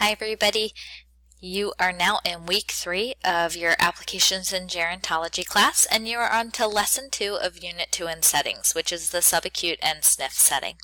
Hi everybody. You are now in week 3 of your Applications in Gerontology class, and you are on to lesson 2 of Unit 2 in Settings, which is the subacute and sniff setting.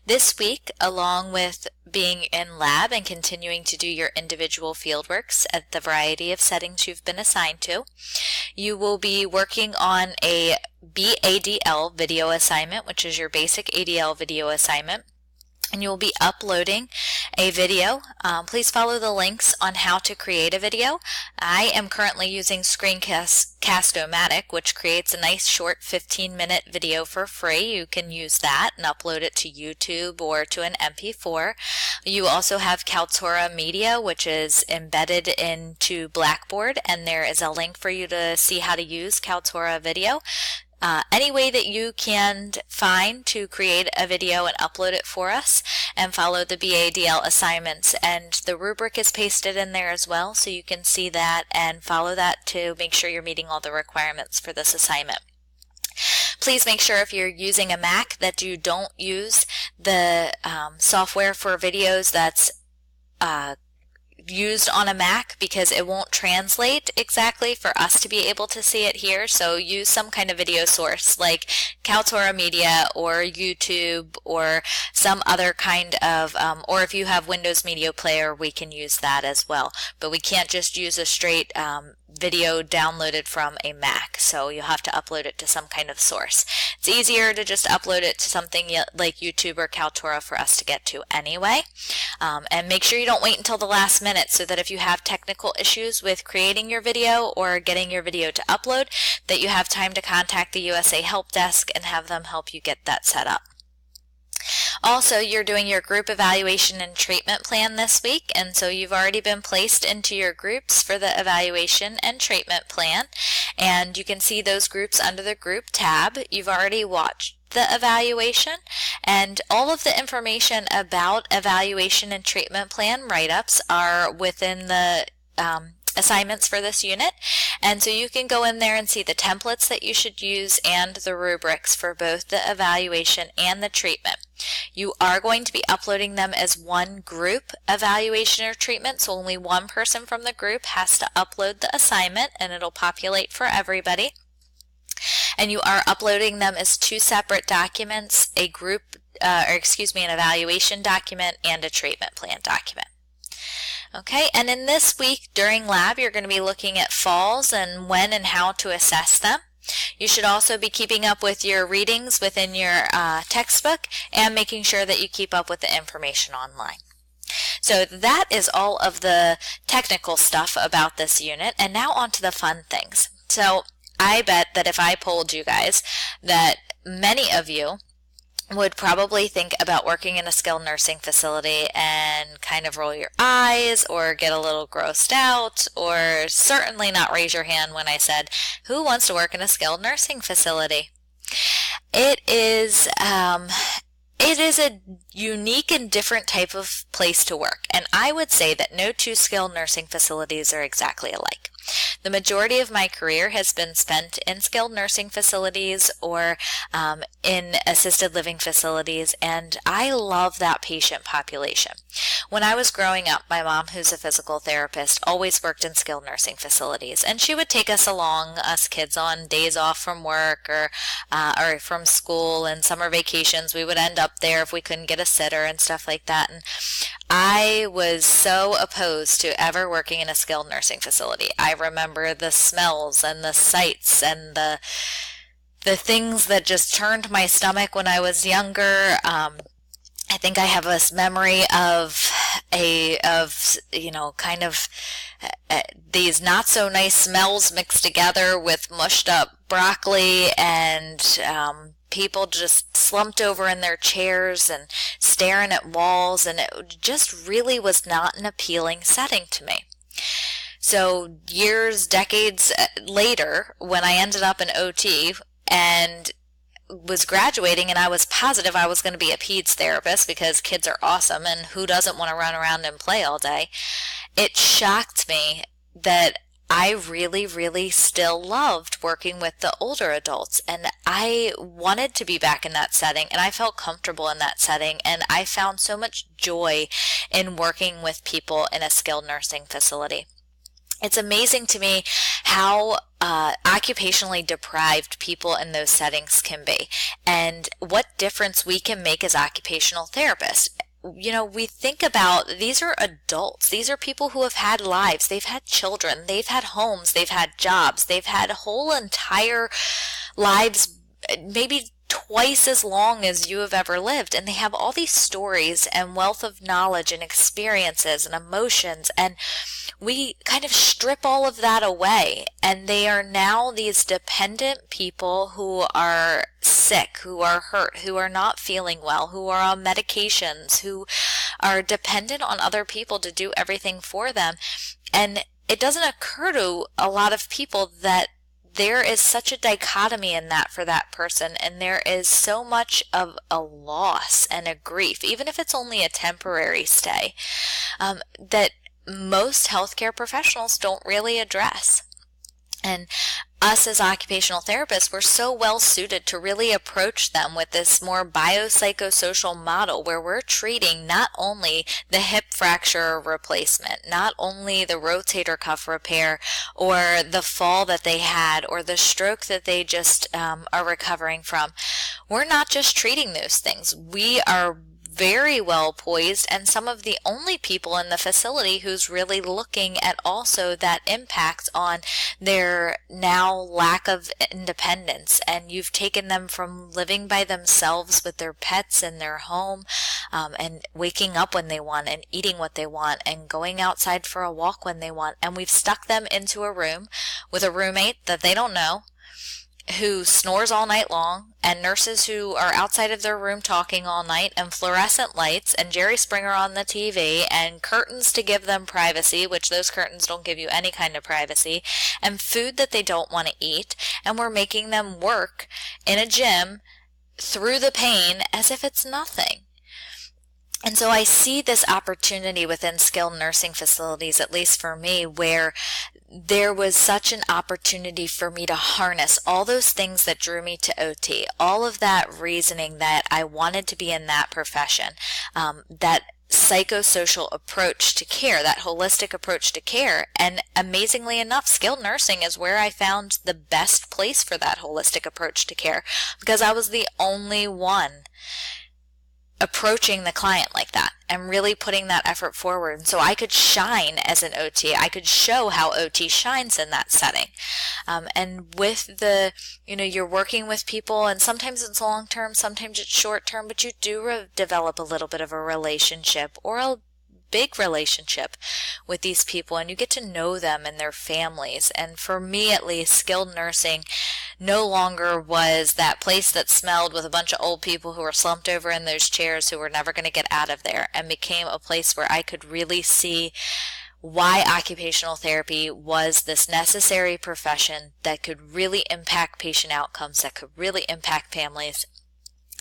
This week, along with being in lab and continuing to do your individual fieldworks at the variety of settings you've been assigned to, you will be working on a BADL video assignment, which is your basic ADL video assignment. And you will be uploading a video. Please follow the links on how to create a video. I am currently using Screencast-O-Matic, which creates a nice short 15-minute video for free. You can use that and upload it to YouTube or to an MP4. You also have Kaltura Media, which is embedded into Blackboard, and there is a link for you to see how to use Kaltura Video. Any way that you can find to create a video and upload it for us, and follow the BADL assignments, and the rubric is pasted in there as well, so you can see that and follow that to make sure you're meeting all the requirements for this assignment. Please make sure if you're using a Mac that you don't use the software for videos that's used on a Mac, because it won't translate exactly for us to be able to see it here. So use some kind of video source like Kaltura Media or YouTube or some other kind of, or if you have Windows Media Player, we can use that as well. But we can't just use a straight video downloaded from a Mac, so you'll have to upload it to some kind of source. It's easier to just upload it to something like YouTube or Kaltura for us to get to anyway. And make sure you don't wait until the last minute, so that if you have technical issues with creating your video or getting your video to upload, that you have time to contact the USA Help Desk and have them help you get that set up. Also, you're doing your group evaluation and treatment plan this week, and so you've already been placed into your groups for the evaluation and treatment plan, and you can see those groups under the group tab. You've already watched the evaluation, and all of the information about evaluation and treatment plan write-ups are within the assignments for this unit, and so you can go in there and see the templates that you should use and the rubrics for both the evaluation and the treatment. You are going to be uploading them as one group evaluation or treatment, so only one person from the group has to upload the assignment, and it'll populate for everybody. And you are uploading them as two separate documents, an evaluation document and a treatment plan document. Okay, and in this week during lab, you're going to be looking at falls and when and how to assess them. You should also be keeping up with your readings within your textbook and making sure that you keep up with the information online. So that is all of the technical stuff about this unit, and now on to the fun things. So I bet that if I polled you guys, that many of you would probably think about working in a skilled nursing facility and kind of roll your eyes or get a little grossed out, or certainly not raise your hand when I said, who wants to work in a skilled nursing facility? It is a unique and different type of place to work, and I would say that no two skilled nursing facilities are exactly alike. The majority of my career has been spent in skilled nursing facilities or in assisted living facilities, and I love that patient population. When I was growing up, my mom, who's a physical therapist, always worked in skilled nursing facilities, and she would take us along, us kids, on days off from work or from school, and summer vacations. We would end up there if we couldn't get a sitter and stuff like that. And I was so opposed to ever working in a skilled nursing facility. I remember the smells and the sights and the things that just turned my stomach when I was younger. I think I have this memory of these not so nice smells mixed together with mushed up broccoli and people just slumped over in their chairs and staring at walls, and it just really was not an appealing setting to me. So decades later, when I ended up in OT and was graduating, and I was positive I was going to be a peds therapist because kids are awesome and who doesn't want to run around and play all day, it shocked me that I really still loved working with the older adults, and I wanted to be back in that setting, and I felt comfortable in that setting, and I found so much joy in working with people in a skilled nursing facility. It's amazing to me how occupationally deprived people in those settings can be, and what difference we can make as occupational therapists. You know, we think about, these are adults. These are people who have had lives. They've had children. They've had homes. They've had jobs. They've had whole entire lives, maybe twice as long as you have ever lived. And they have all these stories and wealth of knowledge and experiences and emotions. And we kind of strip all of that away. And they are now these dependent people who are sick, who are hurt, who are not feeling well, who are on medications, who are dependent on other people to do everything for them. And it doesn't occur to a lot of people that there is such a dichotomy in that for that person, and there is so much of a loss and a grief, even if it's only a temporary stay, that most healthcare professionals don't really address. And us as occupational therapists, we're so well suited to really approach them with this more biopsychosocial model, where we're treating not only the hip fracture replacement, not only the rotator cuff repair, or the fall that they had, or the stroke that they just are recovering from. We're not just treating those things. We are very well poised, and some of the only people in the facility who's really looking at also that impact on their now lack of independence. And you've taken them from living by themselves with their pets in their home, and waking up when they want and eating what they want and going outside for a walk when they want, and we've stuck them into a room with a roommate that they don't know, who snores all night long, and nurses who are outside of their room talking all night, and fluorescent lights, and Jerry Springer on the TV, and curtains to give them privacy, which those curtains don't give you any kind of privacy, and food that they don't want to eat, and we're making them work in a gym through the pain as if it's nothing. And so I see this opportunity within skilled nursing facilities, at least for me, where there was such an opportunity for me to harness all those things that drew me to OT, all of that reasoning that I wanted to be in that profession, that psychosocial approach to care, that holistic approach to care. And amazingly enough, skilled nursing is where I found the best place for that holistic approach to care, because I was the only one approaching the client like that and really putting that effort forward. And so I could shine as an OT. I could show how OT shines in that setting. And with the, you're working with people, and sometimes it's long term, sometimes it's short term, but you do develop a little bit of a relationship, or a big relationship with these people, and you get to know them and their families. And for me, at least, skilled nursing no longer was that place that smelled with a bunch of old people who were slumped over in those chairs who were never going to get out of there, and became a place where I could really see why occupational therapy was this necessary profession that could really impact patient outcomes, that could really impact families,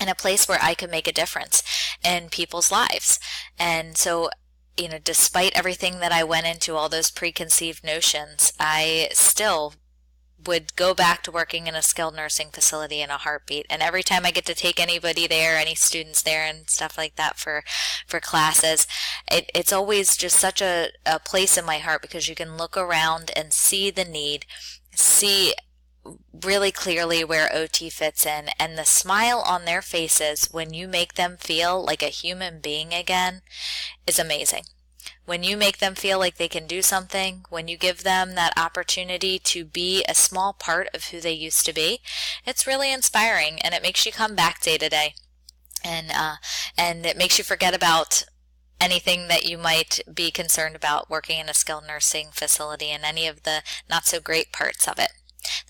and a place where I could make a difference in people's lives. And so, despite everything that I went into, all those preconceived notions, I still would go back to working in a skilled nursing facility in a heartbeat. And every time I get to take anybody there, any students there and stuff like that for classes, it's always just such a place in my heart, because you can look around and see the need, see really clearly where OT fits in, and the smile on their faces when you make them feel like a human being again is amazing. When you make them feel like they can do something, when you give them that opportunity to be a small part of who they used to be, it's really inspiring, and it makes you come back day to day, and it makes you forget about anything that you might be concerned about working in a skilled nursing facility, and any of the not so great parts of it.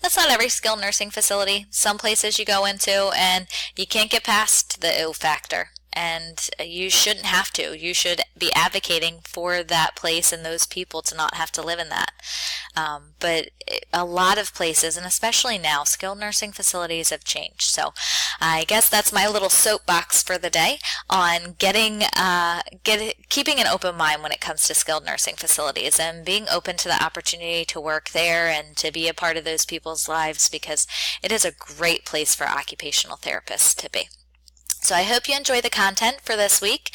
That's not every skilled nursing facility. Some places you go into and you can't get past the ill factor, and you shouldn't have to. You should be advocating for that place and those people to not have to live in that. But a lot of places, and especially now, skilled nursing facilities have changed. So I guess that's my little soapbox for the day on keeping an open mind when it comes to skilled nursing facilities and being open to the opportunity to work there and to be a part of those people's lives, because it is a great place for occupational therapists to be. So I hope you enjoy the content for this week.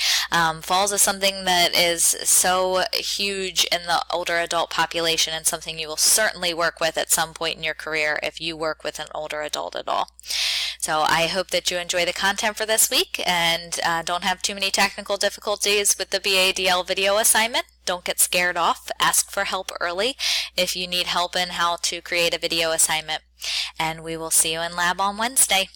Falls is something that is so huge in the older adult population, and something you will certainly work with at some point in your career if you work with an older adult at all. So I hope that you enjoy the content for this week and don't have too many technical difficulties with the BADL video assignment. Don't get scared off. Ask for help early if you need help in how to create a video assignment. And we will see you in lab on Wednesday.